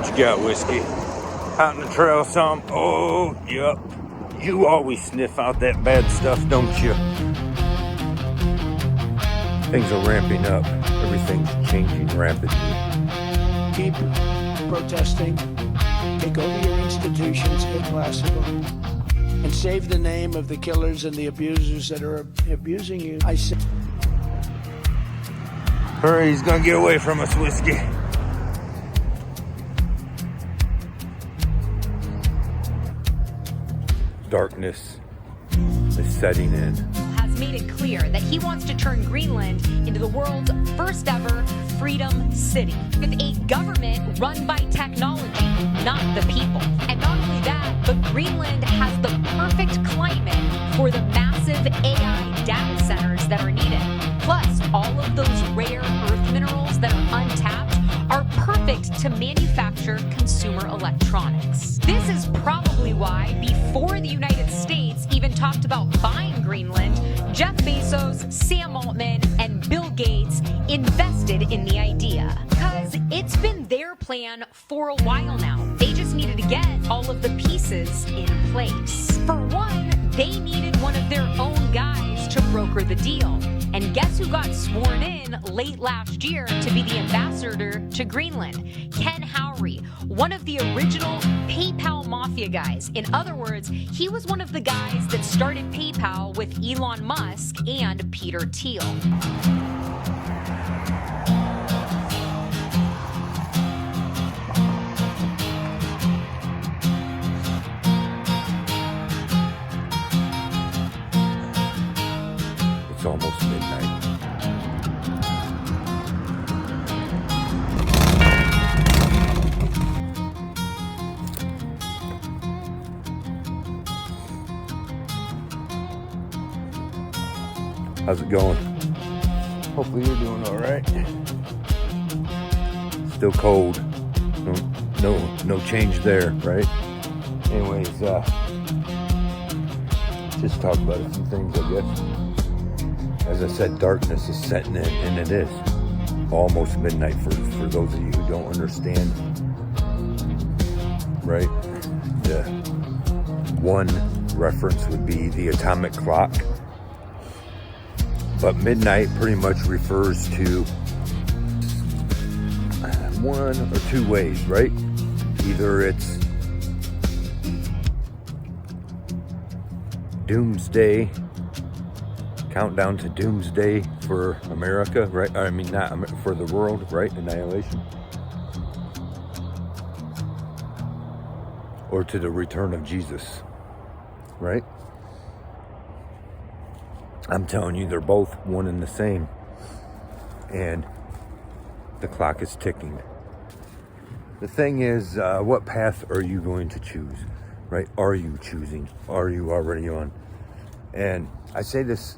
What you got, whiskey? Out in the trail some? Oh, yep. You always sniff out that bad stuff, don't you? Things are ramping up. Everything's changing rapidly. Keep protesting. Take over your institutions if possible. And save the name of the killers and the abusers that are abusing you. I say. Hurry, he's gonna get away from us, whiskey. Darkness is setting in. Has made it clear that he wants to turn Greenland into the world's first ever freedom city, with a government run by technology, not the people. And not only that, but Greenland has the perfect climate for the massive AI data centers that are needed. Plus, all of those rare earth minerals that are untapped are perfect to manufacture consumer electronics. This is probably why, before the United States even talked about buying Greenland, Jeff Bezos, Sam Altman, and Bill Gates invested in the idea. Because it's been their plan for a while now. They just needed to get all of the pieces in place. For one, they needed one of their own guys to broker the deal. And guess who got sworn in late last year to be the ambassador to Greenland? Ken Howry, one of the original PayPal mafia guys. In other words, he was one of the guys that started PayPal with Elon Musk and Peter Thiel. It's almost midnight. How's it going? Hopefully you're doing all right. Still cold. No change there, right? Anyways, just talk about a few things, I guess. As I said, darkness is setting in, and it is almost midnight for those of you who don't understand, right? The one reference would be the atomic clock, but midnight pretty much refers to one or two ways, right? Either it's doomsday, countdown to doomsday for America, right? I mean, not for the world, right? Annihilation. Or to the return of Jesus, right? I'm telling you, they're both one and the same. And the clock is ticking. The thing is, what path are you going to choose, right? Are you choosing? Are you already on? And I say this,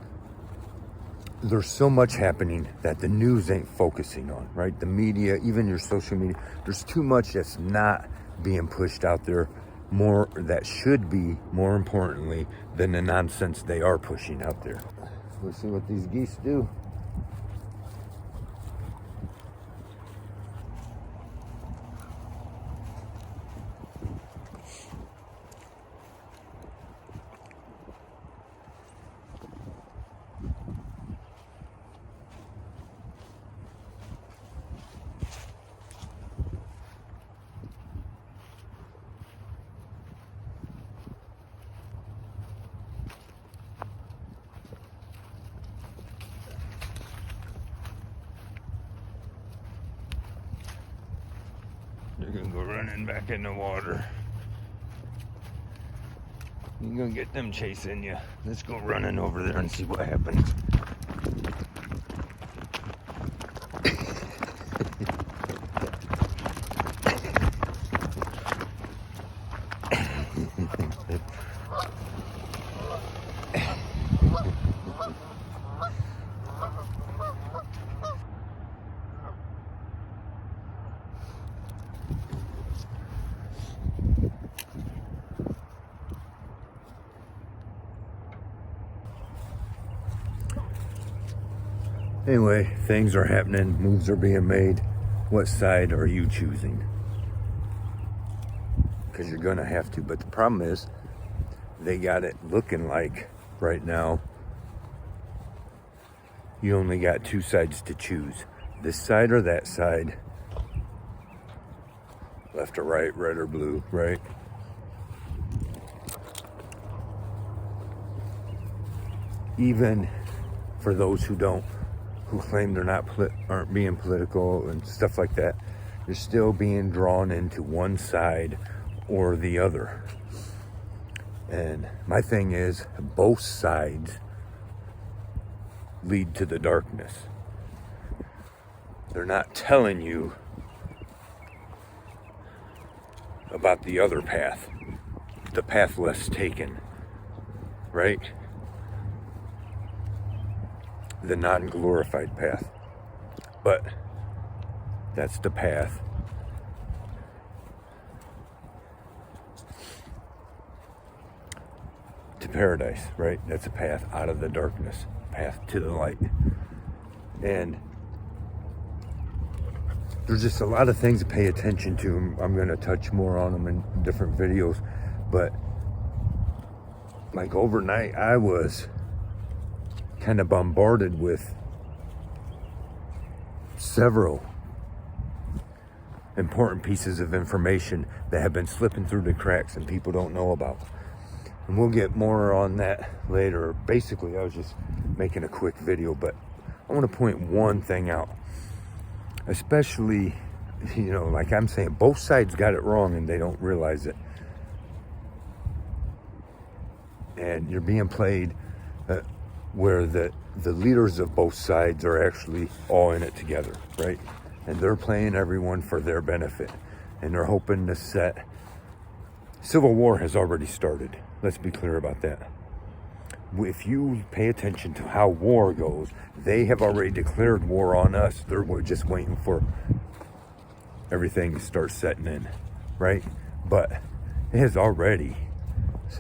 there's so much happening that the news ain't focusing on, right? The media, even your social media, there's too much that's not being pushed out there, more that should be, more importantly, than the nonsense they are pushing out there. We'll see what these geese do. They're gonna go running back in the water. You're gonna get them chasing you. Let's go running over there and see what happens. Anyway, things are happening, moves are being made. What side are you choosing? because you're gonna have to. But the problem is, they got it looking like right now you only got two sides to choose, this side or that side, left or right, red or blue, right? Even for those who claim they're aren't being political and stuff like that, you're still being drawn into one side or the other. And my thing is, both sides lead to the darkness. They're not telling you about the other path, the path less taken, right? The non-glorified path. But that's the path to paradise, right? That's a path out of the darkness, path to the light. And there's just a lot of things to pay attention to. I'm going to touch more on them in different videos. But like overnight, I was kind of bombarded with several important pieces of information that have been slipping through the cracks and people don't know about. And we'll get more on that later. Basically, I was just making a quick video, but I want to point one thing out. Especially, like I'm saying, both sides got it wrong and they don't realize it. And you're being played where the leaders of both sides are actually all in it together, right? And they're playing everyone for their benefit. And they're hoping to set... Civil war has already started. Let's be clear about that. If you pay attention to how war goes, they have already declared war on us. They're just waiting for everything to start setting in, right? But it has already...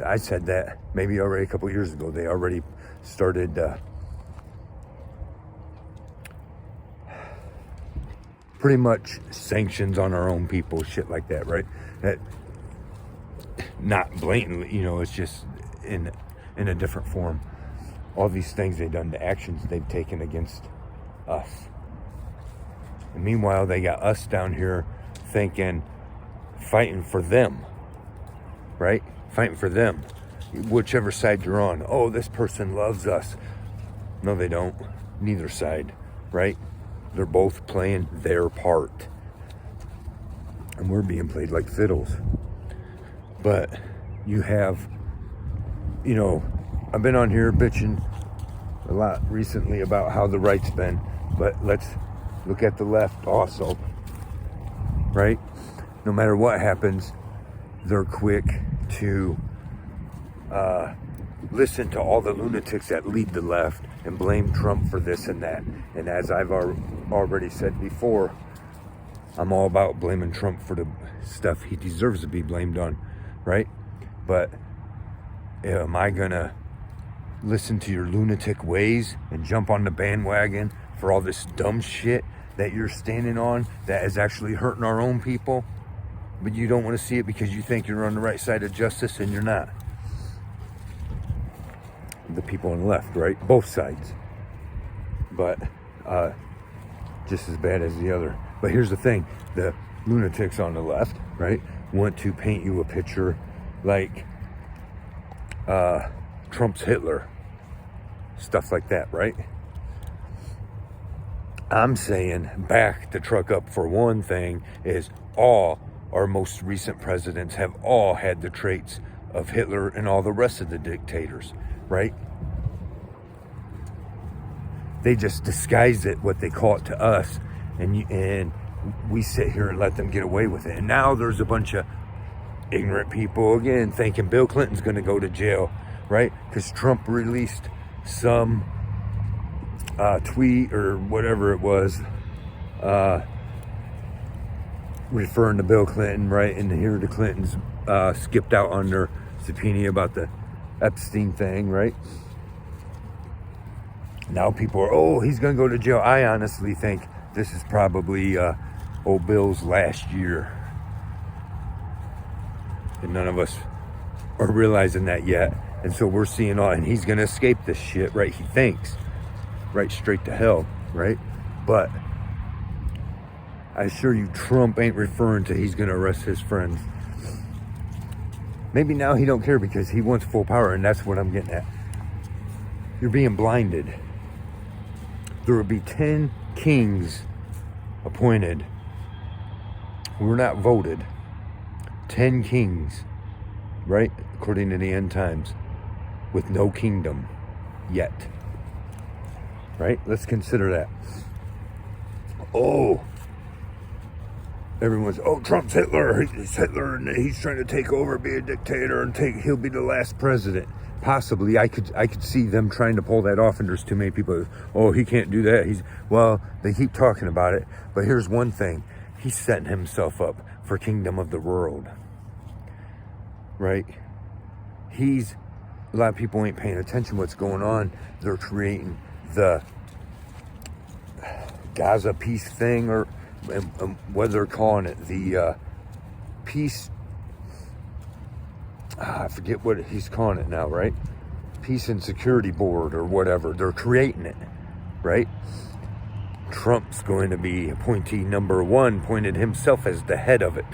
I said that maybe already a couple years ago. They already started pretty much sanctions on our own people, shit like that, right? That, not blatantly, it's just in a different form. All these things they've done, the actions they've taken against us. And meanwhile, they got us down here thinking, fighting for them, right? Fighting for them, whichever side you're on. Oh, this person loves us. No, they don't. Neither side, right? They're both playing their part. And we're being played like fiddles. But you have, I've been on here bitching a lot recently about how the right's been. But let's look at the left also, right? No matter what happens, they're quick to listen to all the lunatics that lead the left and blame Trump for this and that. And as I've already said before, I'm all about blaming Trump for the stuff he deserves to be blamed on, right? But am I gonna listen to your lunatic ways and jump on the bandwagon for all this dumb shit that you're standing on that is actually hurting our own people? But you don't want to see it because you think you're on the right side of justice, and you're not. The people on the left, right? Both sides. But just as bad as the other. But here's the thing. The lunatics on the left, right, want to paint you a picture like Trump's Hitler. Stuff like that, right? I'm saying back the truck up for one thing is all our most recent presidents have all had the traits of Hitler and all the rest of the dictators, right? They just disguise it, what they call it to us, and we sit here and let them get away with it. And now there's a bunch of ignorant people, again, thinking Bill Clinton's going to go to jail, right? Because Trump released some tweet or whatever it was, referring to Bill Clinton, right? And here the Clintons skipped out on their subpoena about the Epstein thing, right? Now people are, oh, he's going to go to jail. I honestly think this is probably old Bill's last year. And none of us are realizing that yet. And so we're seeing all, and he's going to escape this shit, right? He thinks, right, straight to hell, right? But I assure you, Trump ain't referring to he's going to arrest his friends. Maybe now he don't care because he wants full power, and that's what I'm getting at. You're being blinded. There will be 10 kings appointed who were not voted. 10 kings, right? According to the end times, with no kingdom yet. Right? Let's consider that. Oh, everyone's, oh, Trump's Hitler. He's Hitler, and he's trying to take over, be a dictator, and he'll be the last president. Possibly, I could see them trying to pull that off, and there's too many people. Oh, he can't do that. Well, they keep talking about it, but here's one thing: he's setting himself up for kingdom of the world, right? A lot of people ain't paying attention to what's going on. They're creating the Gaza peace thing, or what they're calling it, the peace. I forget what he's calling it now, right? Peace and Security Board or whatever. They're creating it, right? Trump's going to be appointee number 1, pointed himself as the head of it.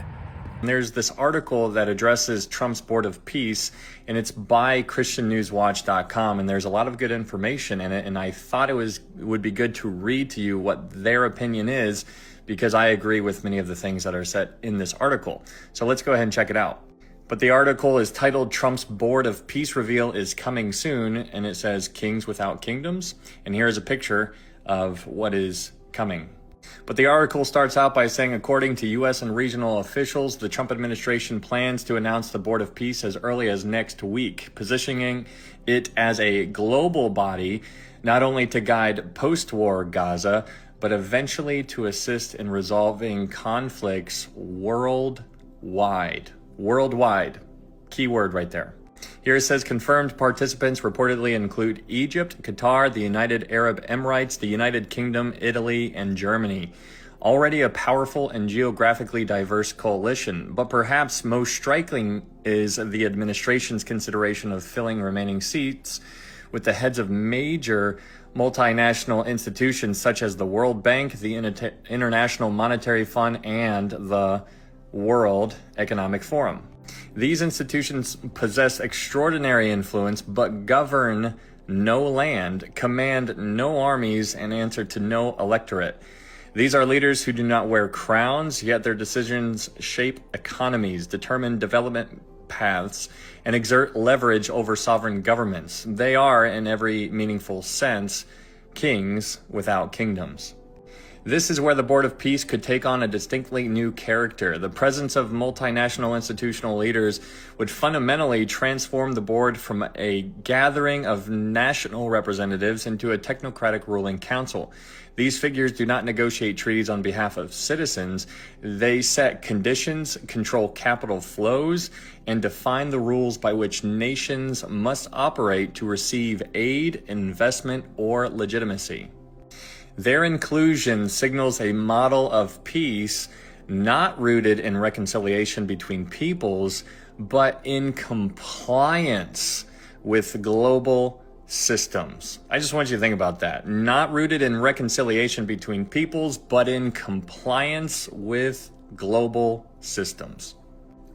There's this article that addresses Trump's Board of Peace, and it's by ChristianNewsWatch.com, and there's a lot of good information in it, and I thought it would be good to read to you what their opinion is, because I agree with many of the things that are said in this article. So let's go ahead and check it out. But the article is titled Trump's Board of Peace Reveal is Coming Soon, and it says Kings Without Kingdoms. And here's a picture of what is coming. But the article starts out by saying, according to U.S. and regional officials, the Trump administration plans to announce the Board of Peace as early as next week, positioning it as a global body, not only to guide post-war Gaza, but eventually to assist in resolving conflicts worldwide. Worldwide. Key word right there. Here it says confirmed participants reportedly include Egypt, Qatar, the United Arab Emirates, the United Kingdom, Italy, and Germany. Already a powerful and geographically diverse coalition, but perhaps most striking is the administration's consideration of filling remaining seats with the heads of major multinational institutions such as the World Bank, the International Monetary Fund, and the World Economic Forum. These institutions possess extraordinary influence, but govern no land, command no armies, and answer to no electorate. These are leaders who do not wear crowns, yet their decisions shape economies, determine development paths, and exert leverage over sovereign governments. They are, in every meaningful sense, kings without kingdoms. This is where the Board of Peace could take on a distinctly new character. The presence of multinational institutional leaders would fundamentally transform the board from a gathering of national representatives into a technocratic ruling council. These figures do not negotiate treaties on behalf of citizens. They set conditions, control capital flows, and define the rules by which nations must operate to receive aid, investment, or legitimacy. Their inclusion signals a model of peace not rooted in reconciliation between peoples, but in compliance with global systems. I just want you to think about that. Not rooted in reconciliation between peoples, but in compliance with global systems.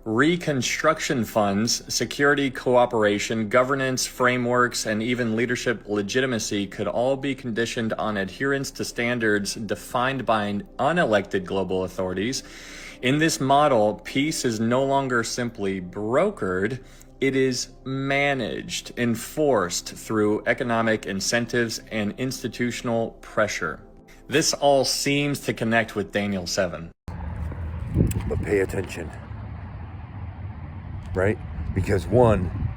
Reconstruction funds, security cooperation, governance frameworks, and even leadership legitimacy could all be conditioned on adherence to standards defined by unelected global authorities. In this model, peace is no longer simply brokered, it is managed, enforced through economic incentives and institutional pressure. This all seems to connect with Daniel 7. But pay attention. Right? Because one,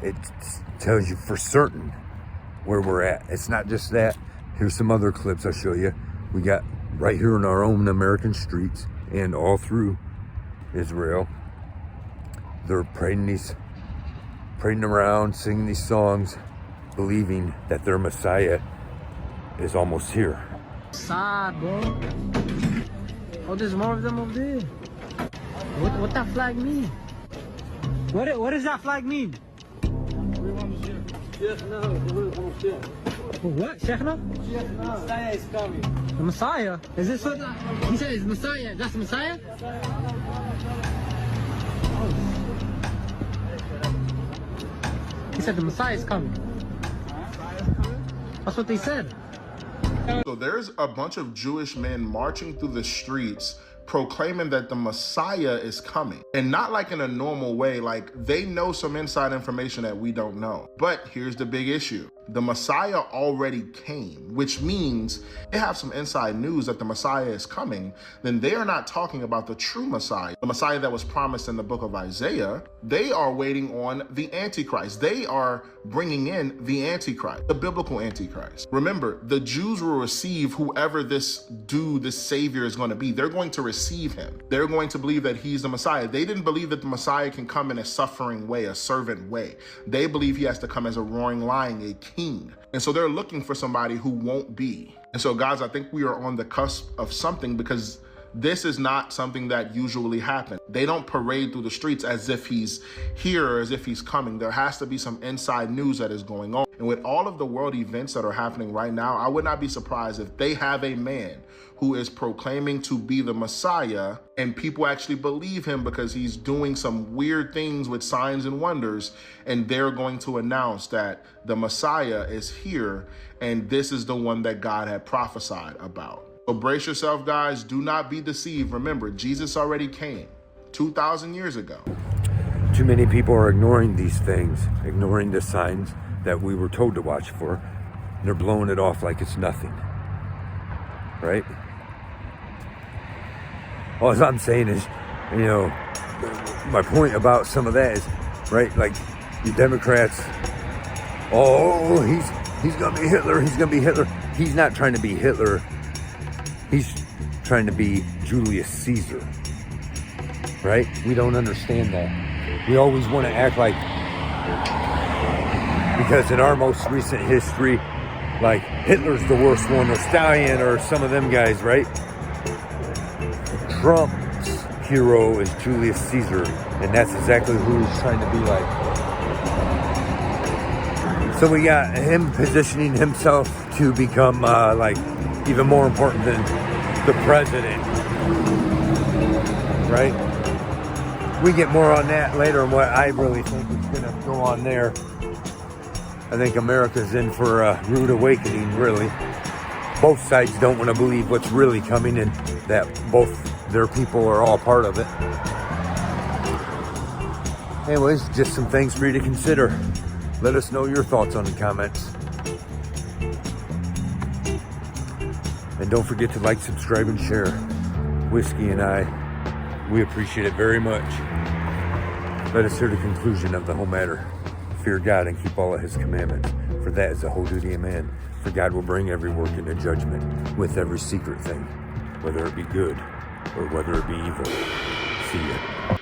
it tells you for certain where we're at. It's not just that. Here's some other clips I'll show you. We got right here in our own American streets and all through Israel. They're parading around, singing these songs, believing that their Messiah is almost here. Sad, bro. Oh, there's more of them over there. What that flag mean? What does that flag mean? What? Shechna? Messiah is coming. The Messiah? Is this what he said? Is Messiah? That's the Messiah? He said the Messiah is coming. That's what they said. So there's a bunch of Jewish men marching through the streets proclaiming that the Messiah is coming. And not like in a normal way, like they know some inside information that we don't know. But here's the big issue. The Messiah already came, which means they have some inside news that the Messiah is coming. Then they are not talking about the true Messiah, the Messiah that was promised in the book of Isaiah. They are waiting on the Antichrist. They are bringing in the Antichrist, the biblical Antichrist. Remember, the Jews will receive whoever this Savior is going to be. They're going to receive him. They're going to believe that he's the Messiah. They didn't believe that the Messiah can come in a suffering way, a servant way. They believe he has to come as a roaring lion, a king. And so they're looking for somebody who won't be. And so guys, I think we are on the cusp of something, because this is not something that usually happens. They don't parade through the streets as if he's here or as if he's coming. There has to be some inside news that is going on. And with all of the world events that are happening right now, I would not be surprised if they have a man who is proclaiming to be the Messiah and people actually believe him because he's doing some weird things with signs and wonders, and they're going to announce that the Messiah is here and this is the one that God had prophesied about. So brace yourself, guys. Do not be deceived. Remember, Jesus already came 2,000 years ago. Too many people are ignoring these things, ignoring the signs that we were told to watch for. And they're blowing it off like it's nothing, right? All I'm saying is, my point about some of that is, right, like the Democrats, oh, he's going to be Hitler, he's going to be Hitler. He's not trying to be Hitler. He's trying to be Julius Caesar, right? We don't understand that. We always want to act like, because in our most recent history, like Hitler's the worst one, or Stalin, or some of them guys, right? Trump's hero is Julius Caesar, and that's exactly who he's trying to be like. So we got him positioning himself to become like even more important than the president, right? We get more on that later on what I really think is going to go on there. I think America's in for a rude awakening, really. Both sides don't want to believe what's really coming, and that both their people are all part of it. Anyways, just some things for you to consider. Let us know your thoughts on the comments. And don't forget to like, subscribe, and share. Whiskey and I, we appreciate it very much. Let us hear the conclusion of the whole matter. Fear God and keep all of his commandments, for that is the whole duty of man. For God will bring every work into judgment with every secret thing, whether it be good or whether it be evil. See ya.